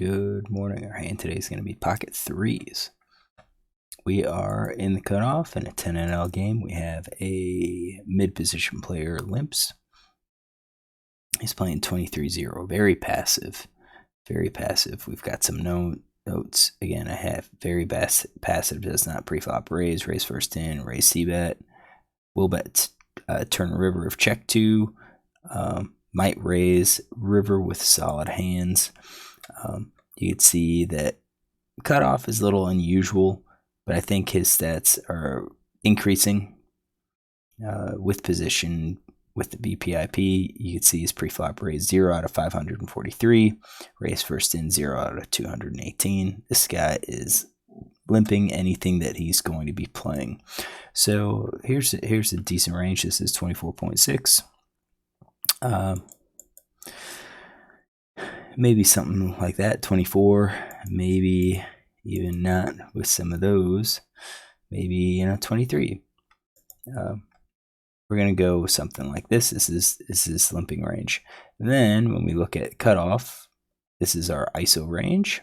Good morning. Our hand today is going to be pocket threes. We are in the cutoff in a 10 NL game. We have a mid-position player, Limps. He's playing 23-0. Very passive. Very passive. We've got some notes. Again, I have very passive. Does not pre-flop raise first in, raise c-bet. Will bet turn river if check to. Might raise river with solid hands. You can see that cutoff is a little unusual, but I think his stats are increasing with position with the BPIP. You can see his pre-flop raise 0 out of 543, raise first in 0 out of 218. This guy is limping anything that he's going to be playing. So here's a decent range. This is 24.6. Maybe something like that, 24, maybe even not with some of those, maybe 23. We're gonna go with something like this. This is limping range. And then when we look at cutoff, this is our ISO range.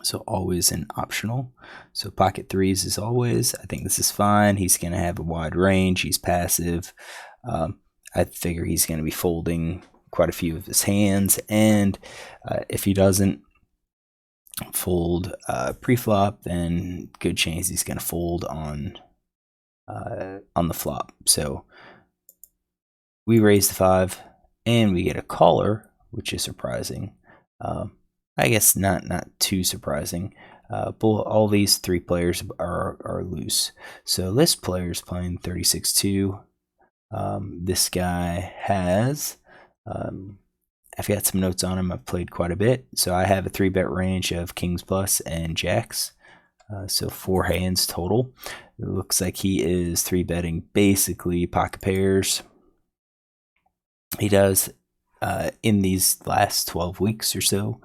So always an optional. So pocket threes is always. I think this is fine. He's gonna have a wide range. He's passive. I figure he's gonna be folding quite a few of his hands, and if he doesn't fold pre-flop, then good chance he's going to fold on the flop. So we raise the 5 and we get a caller, which is surprising. I guess not too surprising. But all these three players are loose. So this player is playing 36-2. This guy has I've got some notes on him. I've played quite a bit. So I have a 3-bet range of kings plus and jacks. So 4 hands total. It looks like he is 3-betting basically pocket pairs. He does in these last 12 weeks or so.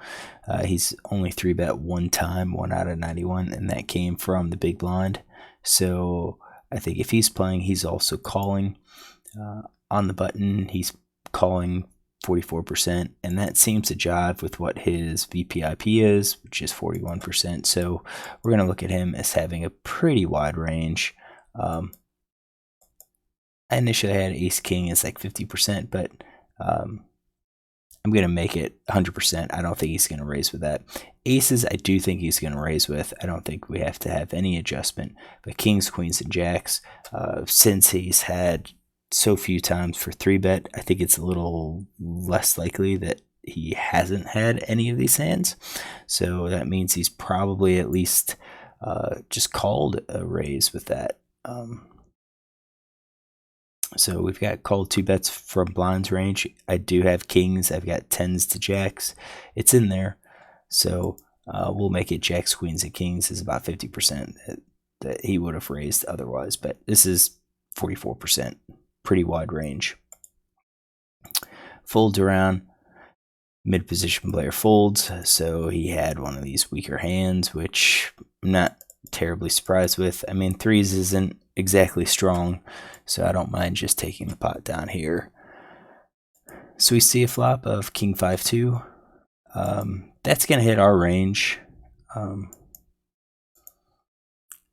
He's only 3-bet one time, 1 out of 91, and that came from the big blind. So I think if he's playing, he's also calling. On the button, he's calling 44%, and that seems to jive with what his VPIP is, which is 41%. So we're going to look at him as having a pretty wide range. I initially had ace king as like 50%, but I'm going to make it 100%. I don't think he's going to raise with that. Aces, I do think he's going to raise with. I don't think we have to have any adjustment. But kings, queens, and jacks, since he's had so few times for 3-bet, I think it's a little less likely that he hasn't had any of these hands. So that means he's probably at least just called a raise with that. So we've got called 2-bets from blinds range. I do have kings. I've got 10s to jacks. It's in there. So we'll make it jacks, queens, and kings is about 50% that he would have raised otherwise. But this is 44%. Pretty wide range. Folds around. Mid position player folds. So he had one of these weaker hands, which I'm not terribly surprised with. I mean, threes isn't exactly strong, so I don't mind just taking the pot down here. So we see a flop of king 5-2. That's going to hit our range.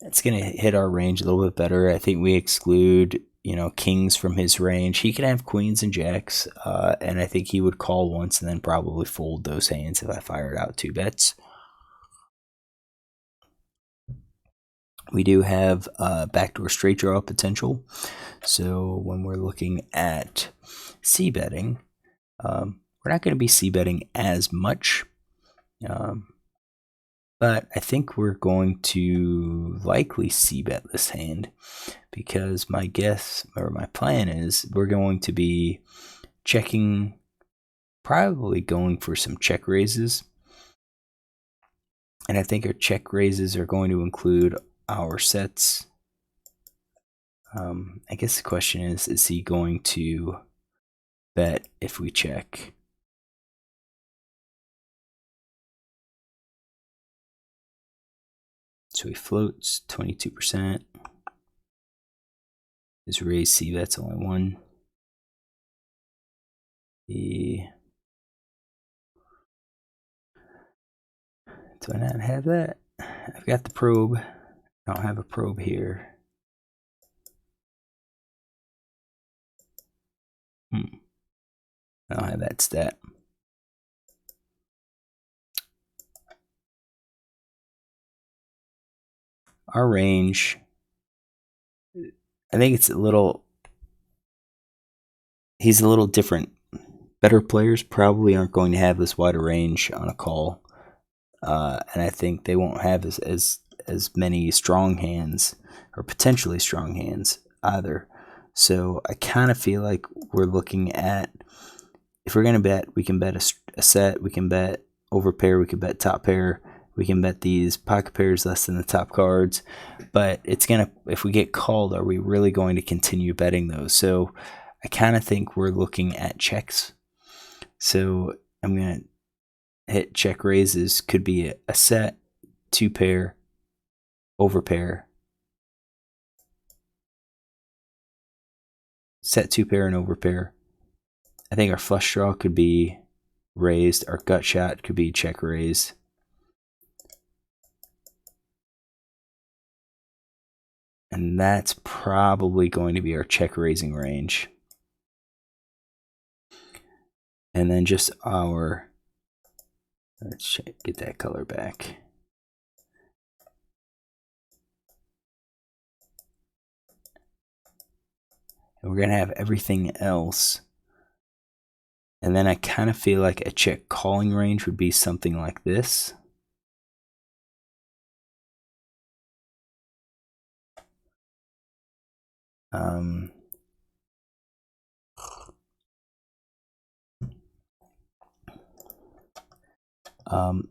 It's going to hit our range a little bit better. I think we exclude kings from his range. He can have queens and jacks, and I think he would call once and then probably fold those hands if I fired out 2 bets. We do have backdoor straight draw potential. So when we're looking at c-betting, we're not going to be c-betting as much. But I think we're going to likely c-bet this hand because my guess or my plan is we're going to be checking, probably going for some check raises. And I think our check raises are going to include our sets. I guess the question is he going to bet if we check? So he floats 22%. His raise c-bet's only 1. He Do I not have that? I've got the probe. I don't have a probe here. I don't have that stat. Our range, I think it's a little, he's a little different. Better players probably aren't going to have this wide a range on a call. And I think they won't have as many strong hands or potentially strong hands either. So I kind of feel like we're looking at, if we're going to bet, we can bet a set, we can bet over pair, we can bet top pair, we can bet these pocket pairs less than the top cards. But it's going to, if we get called, are we really going to continue betting those? So I kind of think we're looking at checks. So I'm going to hit check raises. Could be a set, two pair, over pair, set two pair and over pair. I think our flush draw could be raised. Our gut shot could be check raise. And that's probably going to be our check raising range. And then just our, let's get that color back. And we're going to have everything else. And then I kind of feel like a check calling range would be something like this.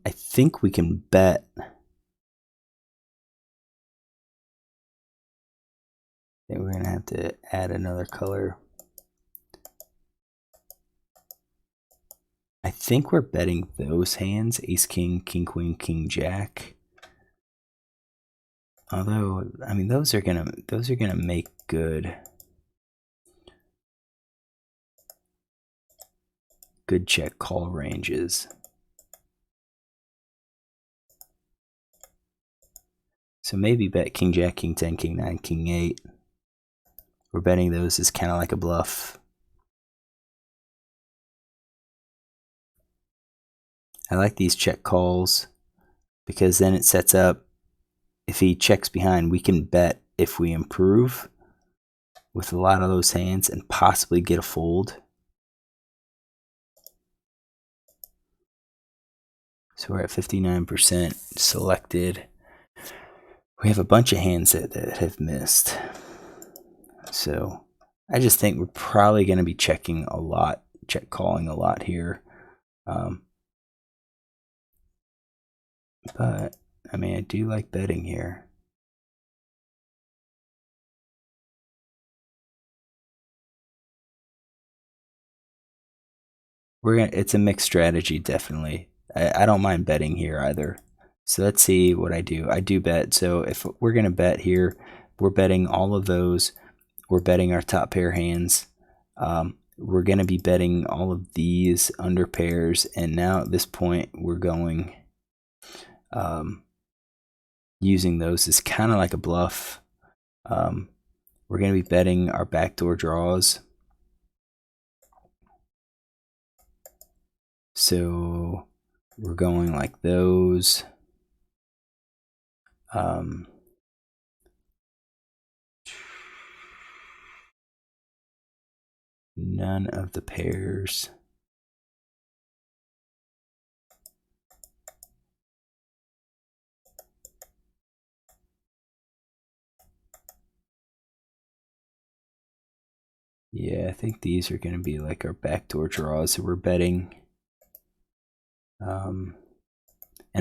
I think we can bet. I think we're going to have to add another color. I think we're betting those hands, ace, king, king, queen, king, jack. Although, I mean, those are gonna make good check call ranges. So maybe bet king, jack, king 10, king 9, king 8. We're betting those is kind of like a bluff. I like these check calls because then it sets up, if he checks behind, we can bet if we improve with a lot of those hands and possibly get a fold. So we're at 59% selected. We have a bunch of hands that have missed. So I just think we're probably going to be checking a lot, check calling a lot here. But I mean, I do like betting here. It's a mixed strategy, definitely. I don't mind betting here either. So let's see what I do. I do bet. So if we're going to bet here, we're betting all of those. We're betting our top pair hands. We're going to be betting all of these under pairs. And now at this point, we're going using those as kind of like a bluff. We're going to be betting our backdoor draws. So we're going like those. None of the pairs. Yeah, I think these are going to be like our backdoor draws. So we're betting. And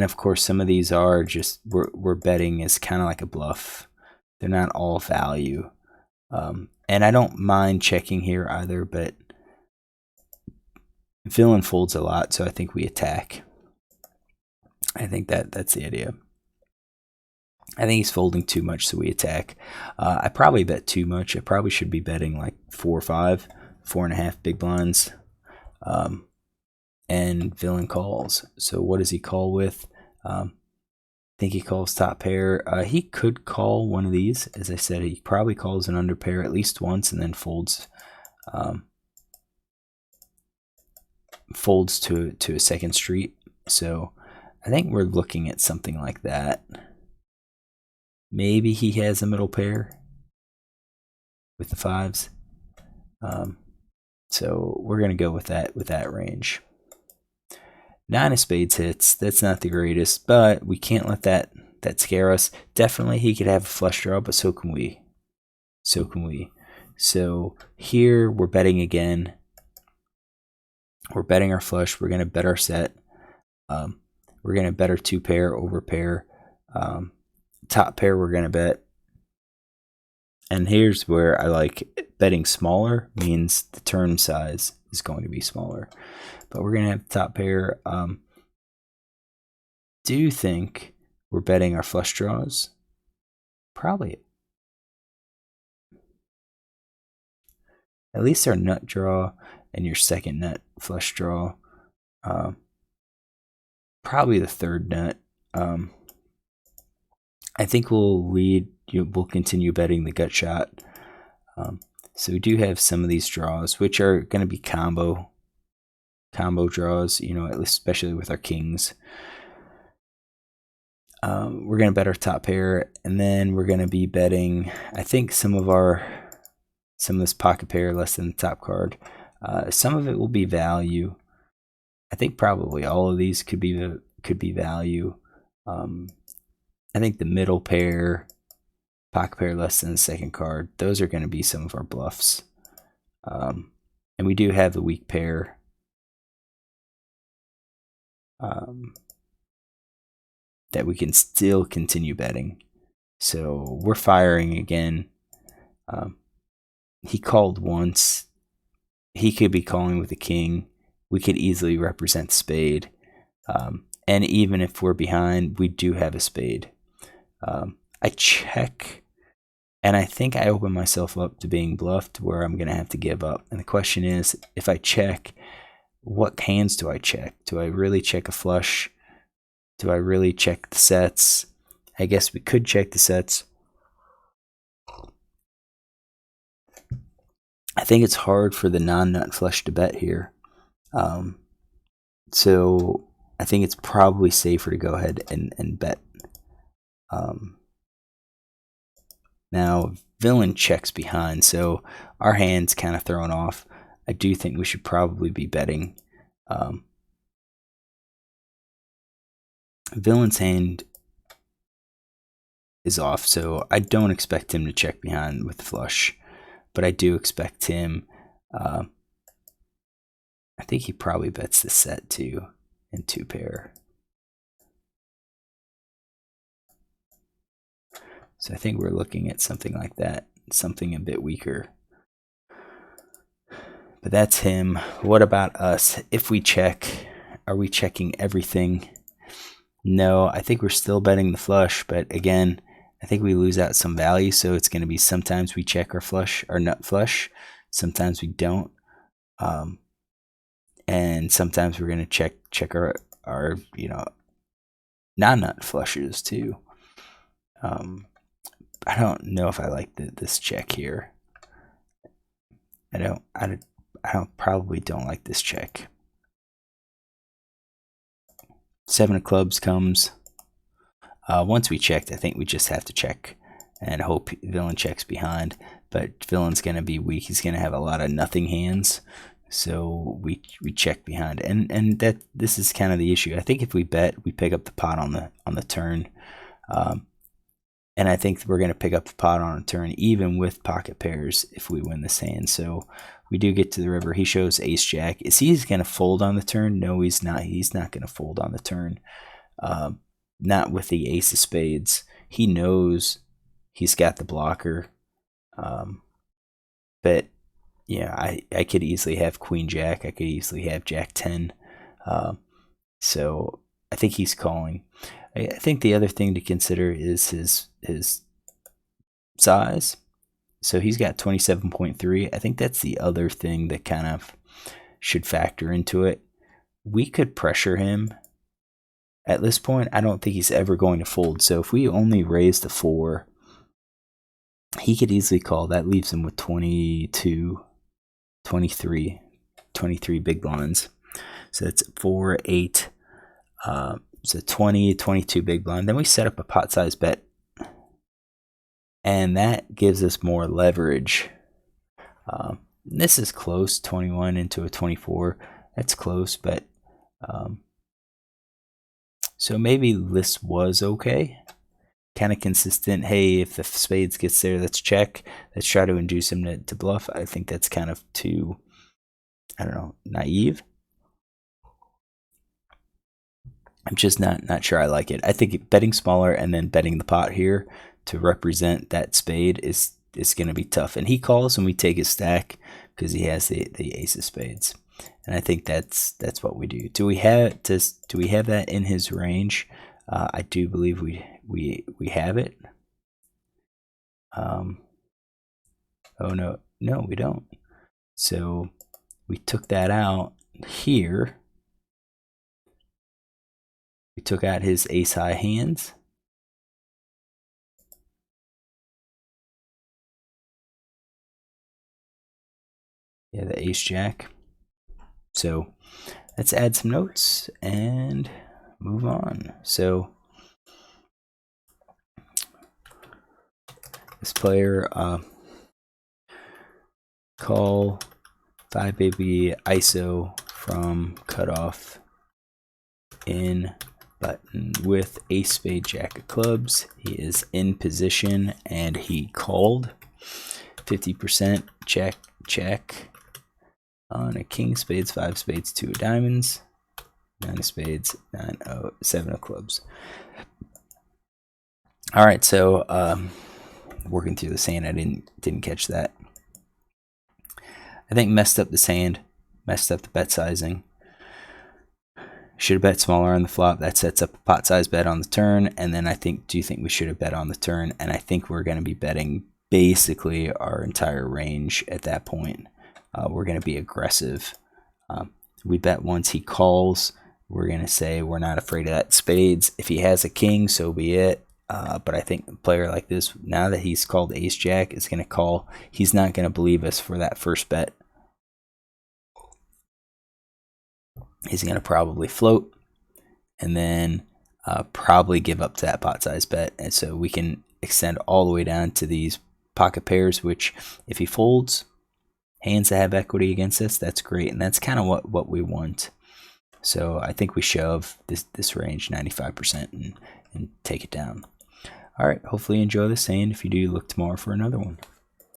of course, some of these are just, we're betting as kind of like a bluff. They're not all value. And I don't mind checking here either, but villain folds a lot, so I think we attack. I think that's the idea. I think he's folding too much, so we attack. I probably bet too much. I probably should be betting like 4 or 5, 4.5 big blinds. And villain calls. So what does he call with? think he calls top pair. He could call one of these. As I said, he probably calls an under pair at least once and then folds to a second street. So I think we're looking at something like that. Maybe he has a middle pair with the fives. So we're gonna go with that range. 9 of spades hits. That's not the greatest, but we can't let that scare us. Definitely he could have a flush draw, but so can we. So here we're betting again. We're betting our flush. We're gonna bet our set. We're gonna bet our 2 pair over pair. Top pair we're gonna bet. And here's where I like betting smaller, means the turn size is going to be smaller. But we're going to have the top pair. Do you think we're betting our flush draws? Probably. At least our nut draw and your second nut flush draw. Probably the third nut. I think we'll lead. We'll continue betting the gut shot. So we do have some of these draws, which are going to be combo draws, especially with our kings. We're going to bet our top pair, and then we're going to be betting, I think, some of this pocket pair less than the top card. Some of it will be value. I think probably all of these could be value. I think the middle pair, pocket pair less than the second card, those are going to be some of our bluffs. And we do have the weak pair. That we can still continue betting. So we're firing again. He called once. He could be calling with a king. We could easily represent spade. And even if we're behind, we do have a spade. I check, and I think I open myself up to being bluffed where I'm going to have to give up. And the question is, if I check, what hands do I check? Do I really check a flush? Do I really check the sets? I guess we could check the sets. I think it's hard for the non-nut flush to bet here. So I think it's probably safer to go ahead and bet. Now, villain checks behind, so our hand's kind of thrown off. I do think we should probably be betting. Villain's hand is off, so I don't expect him to check behind with the flush, but I do expect him. I think he probably bets the set too in 2 pair. So I think we're looking at something like that, something a bit weaker. But that's him. What about us? If we check, are we checking everything? No, I think we're still betting the flush, but again, I think we lose out some value, so it's going to be sometimes we check our flush, our nut flush, sometimes we don't, and sometimes we're going to check our non-nut flushes too. I don't know if I like this check here. I probably don't like this check. 7 of clubs comes. Once we checked, I think we just have to check and hope villain checks behind. But villain's going to be weak. He's going to have a lot of nothing hands. So we check behind. And this is kind of the issue. I think if we bet, we pick up the pot on the turn. And I think we're going to pick up the pot on a turn, even with pocket pairs, if we win this hand. So we do get to the river. He shows ace jack. Is he going to fold on the turn? No, he's not. He's not going to fold on the turn. Not with the ace of spades. He knows he's got the blocker. But yeah, I could easily have queen jack. I could easily have jack 10. So I think he's calling. I think the other thing to consider is his size. So he's got 27.3. I think that's the other thing that kind of should factor into it. We could pressure him at this point, I don't think he's ever going to fold. So if we only raise the 4, he could easily call. That leaves him with 22, 23 big blinds. So that's 4, 8, so 20, 22 big blind. Then we set up a pot size bet, and that gives us more leverage. This is close, 21 into a 24. That's close, but so maybe this was okay. Kind of consistent. Hey, if the spades gets there, let's check. Let's try to induce him to bluff. I think that's kind of too, I don't know, naive. I'm just not sure I like it. I think betting smaller and then betting the pot here to represent that spade is going to be tough. And he calls and we take his stack because he has the ace of spades. And I think that's what we do. Do we have that in his range? I do believe we have it. Oh no, we don't. So we took that out here. We took out his ace high hands. Yeah, the ace jack. So let's add some notes and move on. So this player call 5 baby ISO from cutoff in button with ace spade jack of clubs. He is in position and he called 50% check on a king spades, 5 spades, 2 of diamonds, 9 of spades, 7 of clubs. All right, so working through the sand, I didn't catch that. I think messed up the sand, messed up the bet sizing. Should have bet smaller on the flop. That sets up a pot size bet on the turn. And then do you think we should have bet on the turn? And I think we're going to be betting basically our entire range at that point. We're going to be aggressive. We bet once he calls. We're going to say we're not afraid of that spades. If he has a king, so be it. But I think a player like this, now that he's called ace jack, is going to call. He's not going to believe us for that first bet. He's going to probably float and then probably give up to that pot size bet. And so we can extend all the way down to these pocket pairs, which if he folds, hands that have equity against us, that's great. And that's kind of what we want. So I think we shove this range 95% and take it down. All right, hopefully you enjoy this, and if you do, look tomorrow for another one.